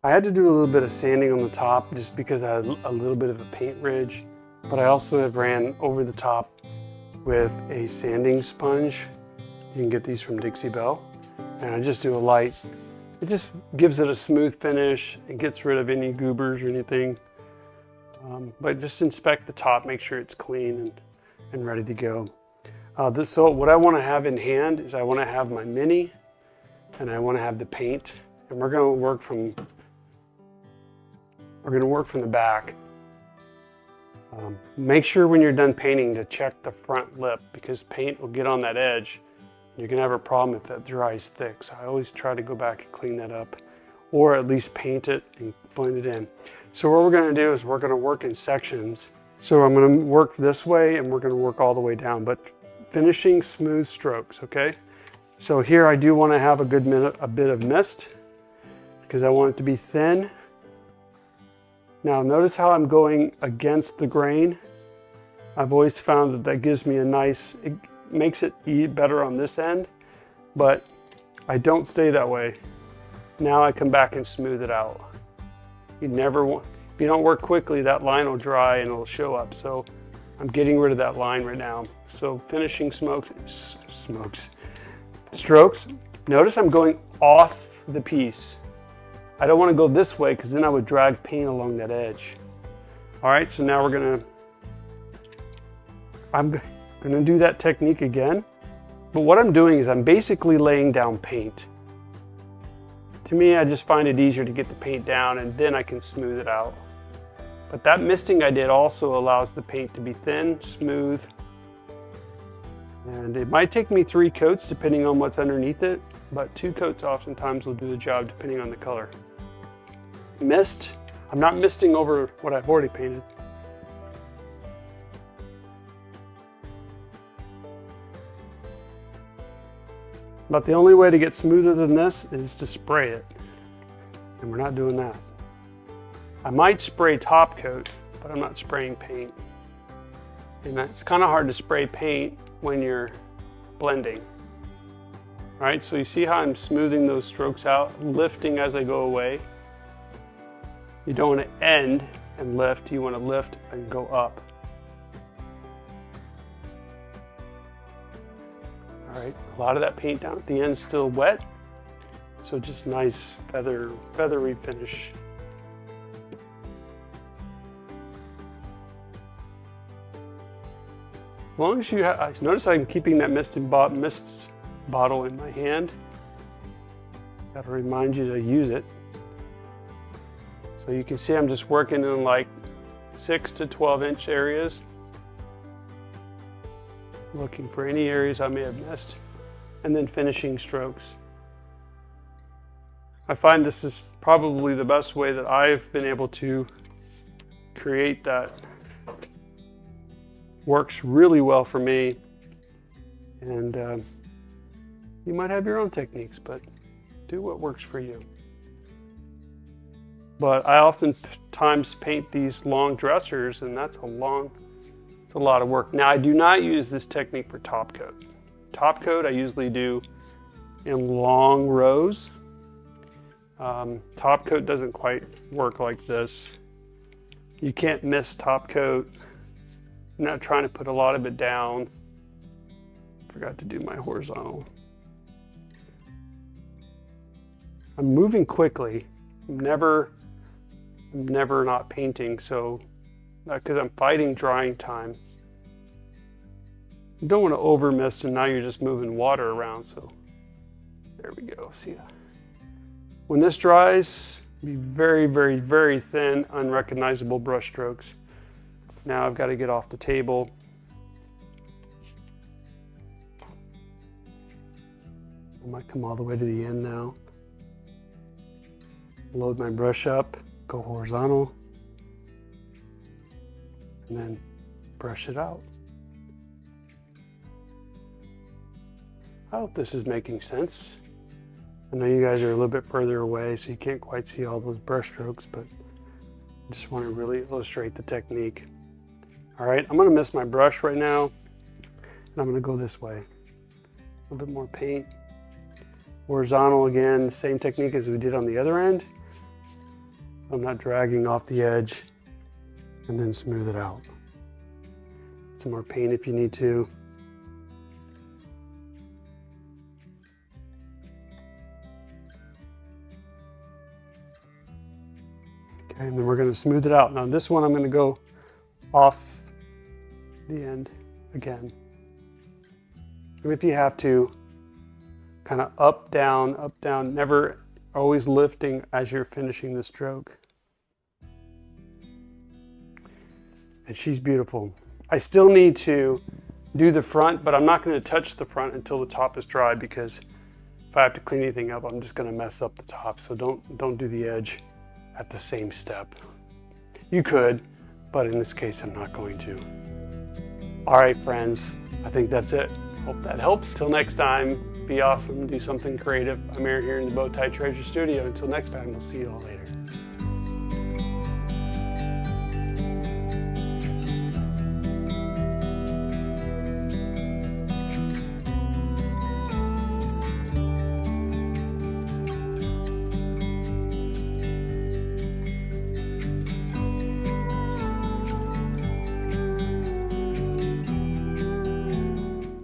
I had to do a little bit of sanding on the top just because I had a little bit of a paint ridge, but I also have ran over the top with a sanding sponge. You can get these from Dixie Belle. And I just do a light. It just gives it a smooth finish and gets rid of any goobers or anything. But just inspect the top, make sure it's clean and ready to go. So what I want to have in hand is I want to have my mini and I want to have the paint, and we're going to work from the back. Make sure when you're done painting to check the front lip, because paint will get on that edge. You're going to have a problem if that dries thick. So I always try to go back and clean that up, or at least paint it and blend it in. So what we're going to do is we're going to work in sections. So I'm going to work this way and we're going to work all the way down, but finishing smooth strokes, okay? So here I do want to have a bit of mist because I want it to be thin. Now notice how I'm going against the grain. I've always found that gives me it makes it better on this end, but I don't stay that way. Now I come back and smooth it out. If you don't work quickly, that line will dry and it'll show up. So I'm getting rid of that line right now. So finishing strokes. Notice I'm going off the piece. I don't want to go this way because then I would drag paint along that edge. All right, so now I'm going to do that technique again. But what I'm doing is I'm basically laying down paint. To me, I just find it easier to get the paint down and then I can smooth it out. But that misting I did also allows the paint to be thin, smooth. And it might take me 3 coats depending on what's underneath it, but 2 coats oftentimes will do the job depending on the color. Mist, I'm not misting over what I've already painted. But the only way to get smoother than this is to spray it. And we're not doing that. I might spray top coat, but I'm not spraying paint. And it's kind of hard to spray paint when you're blending. All right, so you see how I'm smoothing those strokes out, lifting as I go away. You don't want to end and lift, you want to lift and go up. All right, a lot of that paint down at the end is still wet, so just nice feathery finish. As long as I notice I'm keeping that mist bottle in my hand. That'll remind you to use it. So you can see I'm just working in like 6 to 12 inch areas. Looking for any areas I may have missed, and then finishing strokes. I find this is probably the best way that I've been able to create that. Works really well for me, and you might have your own techniques, but do what works for you. But I oftentimes paint these long dressers, and it's a lot of work. Now I do not use this technique for top coat. Top coat I usually do in long rows. Top coat doesn't quite work like this. You can't miss top coat. I'm not trying to put a lot of it down. Forgot to do my horizontal. I'm moving quickly. I'm never not painting, so because I'm fighting drying time. You don't want to over mist, and now you're just moving water around, so there we go. See that? When this dries, be very, very, very thin, unrecognizable brush strokes. Now I've got to get off the table. I might come all the way to the end now. Load my brush up, go horizontal, and then brush it out. I hope this is making sense. I know you guys are a little bit further away, so you can't quite see all those brush strokes, but I just want to really illustrate the technique. All right, I'm gonna miss my brush right now, and I'm gonna go this way. A little bit more paint. Horizontal again, same technique as we did on the other end. I'm not dragging off the edge, and then smooth it out. Some more paint if you need to. Okay, and then we're going to smooth it out. Now this one I'm going to go off the end again. And if you have to, kind of up, down, never always lifting as you're finishing the stroke. And she's beautiful. I still need to do the front, but I'm not going to touch the front until the top is dry, because if I have to clean anything up, I'm just going to mess up the top. So don't do the edge at the same step. You could, but in this case, I'm not going to. All right, friends, I think that's it. Hope that helps. Till next time, be awesome, do something creative. I'm Aaron here in the Bowtie Treasure Studio. Until next time, we'll see you all later.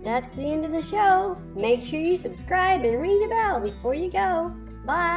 That's the end of the show. Make sure you subscribe and ring the bell before you go. Bye.